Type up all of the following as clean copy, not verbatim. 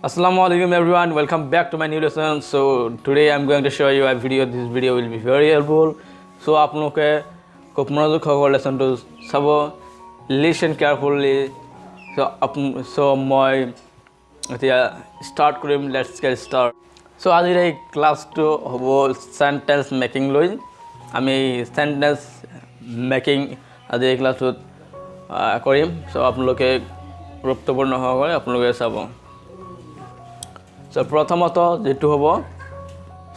Assalamualaikum everyone, welcome back to my new lesson. So today I'm going to show you a video. This video will be very helpful. So आप लोगों के खूब मनोযোগ होगा lesson to सब listen carefully. So मैं এতিয়া start करें. Let's get start. So आज ये class to वो sentence making लोई. আমি sentence making आज ये class to करें. So आप लोगों के गुरुत्वपूर्ण होगा आप लोगों के सब. So प्रथमत जेटु हबो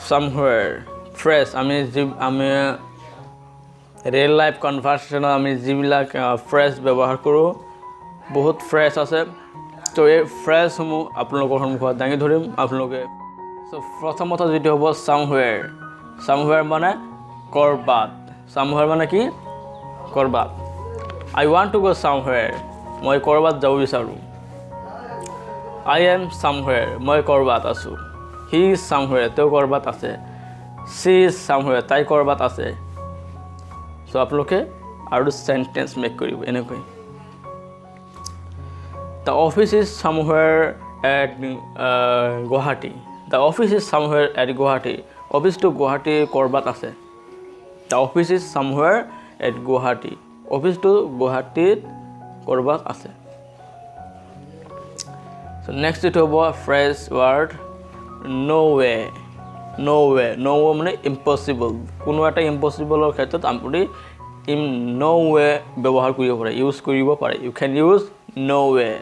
somewhere fresh আমি real life conversation আমি জিবিলাক fresh ব্যৱহাৰ কৰো বহুত fresh আছে তো এই fresh সমূহ আপোনালোকৰ সন্মুখত দাঙি ধৰিম আপোনালোকে so প্ৰথমত যেটো হবো somewhere মানে কৰবাত somewhere মানে কি কৰবাত I want to go somewhere মই কৰবাত যাব বিচাৰো I am somewhere মই কৰবাত আছো he is somewhere তেওঁ কৰবাত আছে she is somewhere তাই কৰবাত আছে so আপোনালোকে আৰু sentence make কৰিব এনেকৈ the office is somewhere at Guwahati the office is somewhere at Guwahati office to Guwahati কৰবাত আছে the office is somewhere at Guwahati office to Guwahati কৰবাত আছে So next it hobo phrase word no way মানে impossible কোনো এটা impossible ৰ ক্ষেত্ৰত আপুনি in no way ব্যৱহাৰ কৰিব পাৰে ইউজ কৰিব পাৰে you can use no way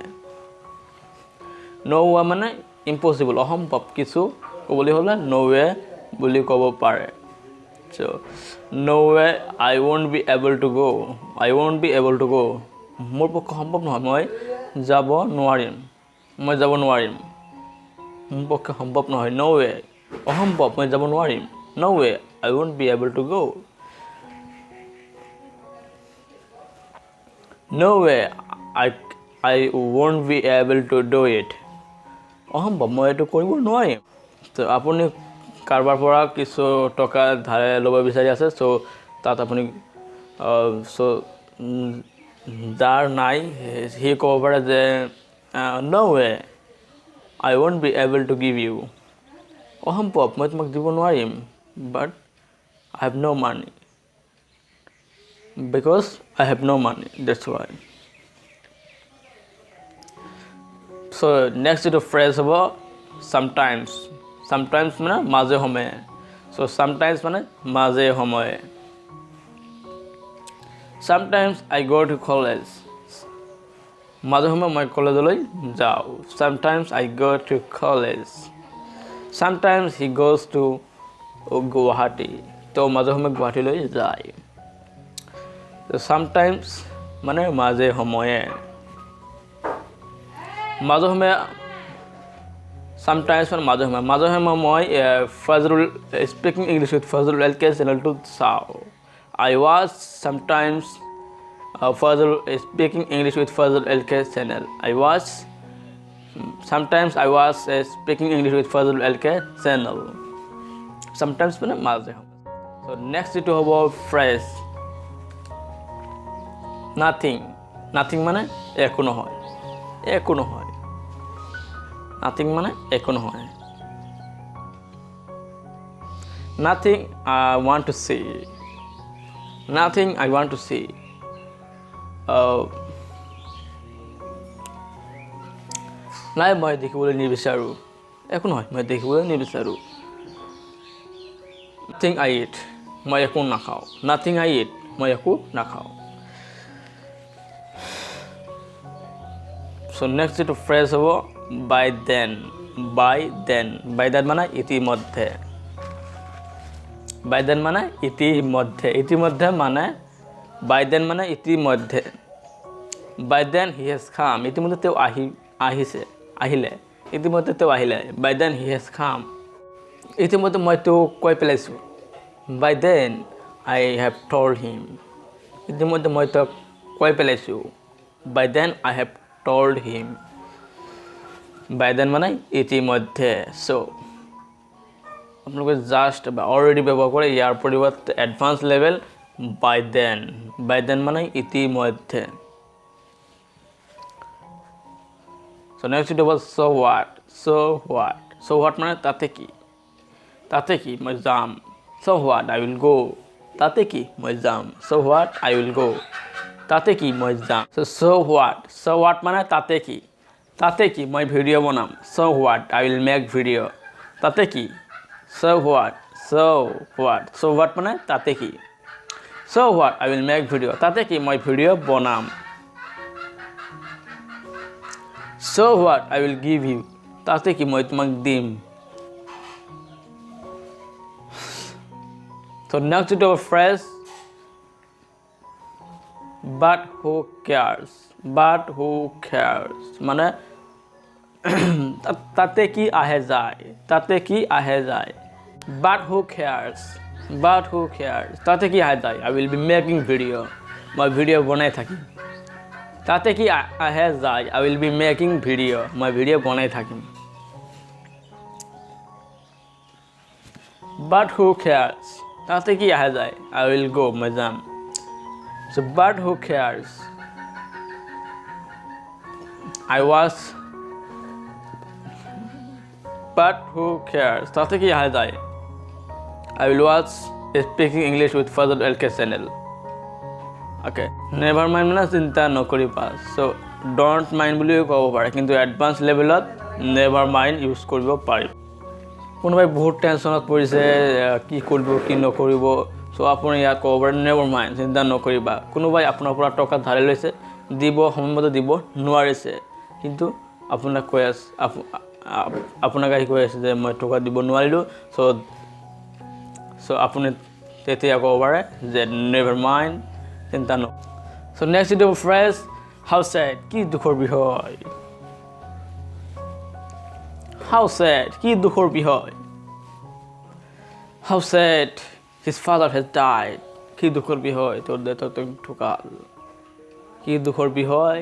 মানে impossible অসম্ভৱ কিছু ক'বলৈ হলে no way বুলি ক'ব পাৰে so no way I won't be able to go মোৰ পক্ষে সম্ভৱ নহয় মই যাব নোৱাৰিম মই যাব নোৱাৰিম মোৰ পক্ষে সম্ভৱ নহয় no way অসম্ভৱ মই যাব নোৱাৰিম no way I won't be able to go no way I won't be able to do it অসম্ভৱ মই এটো কৰিব নোৱাৰিম তো আপুনি কাৰবাৰ পৰা কিছু টকা ধাৰে ল'ব বিচাৰি আছে সো তাত আপুনি সো যাৰ নাই হি ক'ব পাৰে যে no way I won't be able to give you অসম্ভৱ মই তোমাক দিব নোৱাৰিম but I have no money because I have no money that's why so next is the phrase about sometimes মানে মাজে সময়ে so sometimes মানে মাজে সময়ে sometimes I go to college মাজে সময়ে মই কলেজলৈ যাও sometimes I go to college sometimes he goes to Guwahati তো মাজে সময়ে গুৱাহাটীলৈ যায় তো sometimes মানে মাজে সময়ে sometimes মানে মাজে সময়ে মই Fazrul speaking English with Fazrul LK channel to চাও I was sometimes Fazrul speaking English with Fazrul LK channel sometimes I was speaking English with Fazrul LK channel sometimes মানে মাজে so next to hobo phrase nothing মানে একো নহয় nothing মানে একো নহয় nothing I want to see নাই মই দেখিবলৈ নিবিচাৰো একো নহয় মই দেখিবলৈ নিবিচাৰো nothing I eat মই একো নাখাও so next to phrase হ'ব by then মানে ইতিমধ্যে মানে ইতিমধ্যে মানে by then মানে ইতিমধ্যে by then he has come ইতিমধ্যে তেওঁ আহিলে by then he has come ইতিমধ্যে মই তেওঁ কৈ পেলাইছো by then I have told him ইতিমধ্যে মই তেওঁ কৈ পেলাইছো by then I have told him by then মানে ইতিমধ্যে so আপোনালোকে জাস্ট অলৰেডি ব্যৱহাৰ কৰে ইয়াৰ পৰিৱৰ্তে এডভান্স লেভেল by then মানে ইতিমধ্যে So next video was so what? So what? So what মানে তাতে কি? তাতে কি মই যাম। So what? I will go. তাতে কি মই যাম। So what? I will go. তাতে কি মই যাম। So what? So what মানে তাতে কি? তাতে কি মই ভিডিও বনাম। So what? I will make video. তাতে কি? So what? So what? So what মানে তাতে কি? So what? I will make video. তাতে কি মই ভিডিও বনাম। So what? I will give you. তাতে কি মই তোমাক দিম। So next to our phrase, but who cares? But who cares? মানে তাতে কি আহে যায়। তাতে কি আহে যায়। But who cares? But who cares? তাতে কি আহে যায়। I will be making video. মই ভিডিও বনাই থাকিম। তাতে কি আহে যায়। I will be making video. মই ভিডিও বনাই থাকিম। But who cares? তাতে কি আহে যায়। I will go. মই যাম। So but who cares? I was. But who cares? তাতে কি আহে যায়। I will watch Speaking English with Fazal LK channel. Okay. Never mind মানে চিন্তা নকৰিবা। So don't mind বুলিও ক'ব পাৰে, কিন্তু এডভান্স লেভেলত never mind ইউজ কৰিব পাৰি। কোনোবাই বহুত টেনশ্যনত পৰিছে, কি কৰিব কি নকৰিব। চ' আপুনি ইয়াত ক'ব পাৰে নেভাৰ মাইণ্ড, চিন্তা নকৰিবা। কোনোবাই আপোনাৰ পৰা টকা ধাৰে লৈছে, দিব সময়মতে দিব নোৱাৰিছে, কিন্তু আপোনাক কৈ আছে আপোনাক আহি কৈ আছে যে মই টকা দিব নোৱাৰিলোঁ। চ' আপুনি তেতিয়া ক'ব পাৰে যে নেভাৰ মাইণ্ড, চিন্তা ন। চ' নেক্সট ইটো ফ্ৰেজ হাউ ছেড, কি দুখৰ বিষয়। How sad, কি দুখৰ বিষয়। How sad, his father has died. কি দুখৰ বিষয়, তোৰ দেউতাক ঢুকাল। কি দুখৰ বিষয়,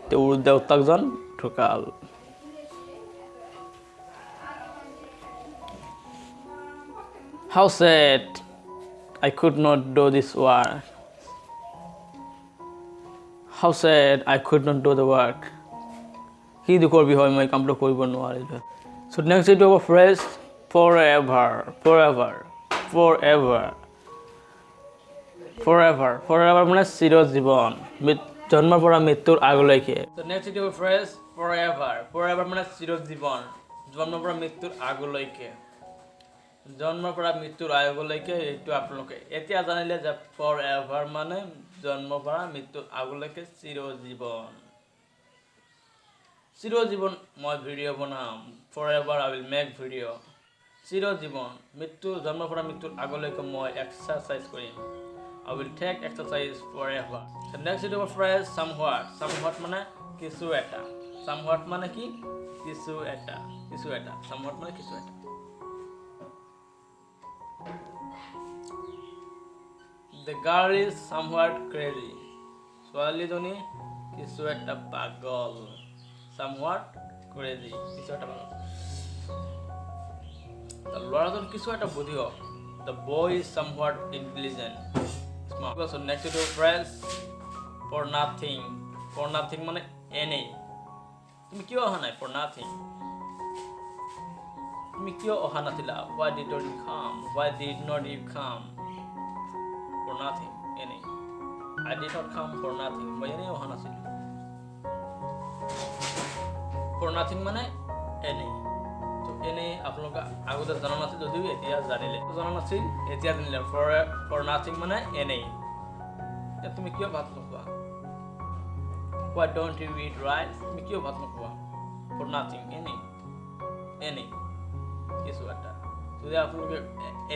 তোৰ দেউতাকজন ঢুকাল। How sad, I could not do this work. How sad, I could not do the work. কি দুখৰ বিষয়, মই কামটো কৰিব নোৱাৰিলোঁ। So next is our phrase forever, forever, forever, forever, forever মানে চিৰজীৱন, জন্মৰ পৰা মৃত্যুৰ আগলৈকে। So next is our phrase forever, forever মানে চিৰজীৱন, জন্মৰ পৰা মৃত্যুৰ আগলৈকে। জন্মৰ পৰা মৃত্যুৰ আগলৈকে এইটো আপোনালোকে এতিয়া জানিলে যে forever মানে জন্মৰ পৰা মৃত্যুৰ আগলৈকে চিৰজীৱন। চিৰজীৱন মই ভিডিঅ' বনাম। Forever I will make video. চিৰজীৱন জন্মৰ পৰা মৃত্যুৰ আগলৈকে মই এক্সাৰচাইজ কৰিম। I will take exercise forever. So next is our phrase somewhat. Somewhat মানে কিছু এটা। Somewhat মানে কি কিছু এটা, কিছু এটা। Somewhat মানে কিছু এটা। The girl is somewhat crazy. ছোৱালীজনী কিছু এটা পাগল। Somewhat crazy, কিছু এটা পাগল। ল'ৰাজন কিছু এটা বুদ্ধিয়ক। The boy is somewhat intelligent. Smart. So next to phrase for nothing. For nothing মানে এনেই। তুমি কিয় অহা নাই? For nothing. তুমি কিয় অহা নাছিলা? Why did not you come? Why did not you come? For nothing. এনেই। I did not come for nothing. মই এনেই অহা নাছিলোঁ। For nothing মানে এনেই। তো এনেই আপোনালোকে আগতে জনা নাছিল, যদিও এতিয়া জানিলে। জনা নাছিল, এতিয়া জানিলে। For nothing মানে এনেই। এতিয়া তুমি কিয় ভাত নোখোৱা? Why don't you eat rice? তুমি কিয় ভাত নোখোৱা? For nothing, এনেই। এনেই কিছু এটা। যদি আপোনালোকে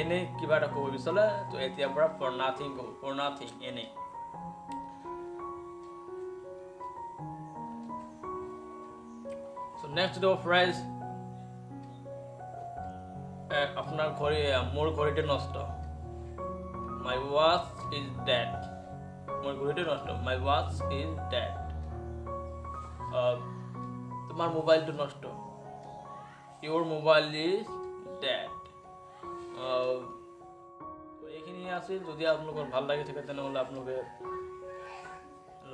এনেই কিবা এটা ক'ব বিচাৰে, তো এতিয়াৰ পৰা for nothing ক'ব। For nothing, এনেই। So next to phrase আপনার ঘড়ি মোর ঘড়িটা নষ্ট। My watch is dead. মোর ঘড়িটা নষ্ট। My watch is dead. তোমার মোবাইলটা নষ্ট। Your mobile is dead. তো এইখিনি আছিল। যদি আপোনালোকৰ ভাল লাগি থাকে তেনেহ'লে আপোনালোকে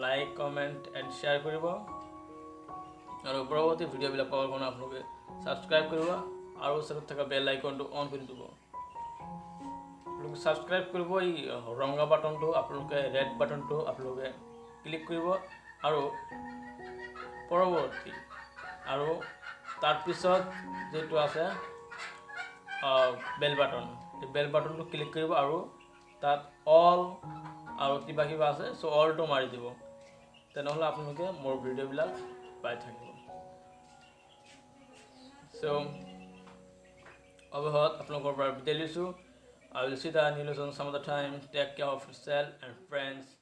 লাইক, কমেণ্ট এণ্ড শ্বেয়াৰ কৰিব। আৰু পৰৱৰ্তী ভিডিঅ'বিলাক পাবৰ কাৰণে আপোনালোকে ছাবস্ক্ৰাইব কৰিব আৰু ওচৰত থকা বেল আইকনটো অন কৰি দিব। আপোনালোকে ছাবস্ক্ৰাইব কৰিব, এই ৰঙা বাটনটো আপোনালোকে ৰেড বাটনটো আপোনালোকে ক্লিক কৰিব আৰু পৰৱৰ্তী আৰু তাৰপিছত যেটো আছে বেল বাটন, এই বেল বাটনটো ক্লিক কৰিব আৰু তাত অল আৰু কিবা কিবা আছে, চ' অলটো মাৰি দিব, তেনেহ'লে আপোনালোকে মোৰ ভিডিঅ'বিলাক পাই থাকিব। চ' অৱশেষত আপোনালোকৰ পৰা বিদায় লৈছোঁ। I will see the new lesson some other time. Take care of yourself and friends.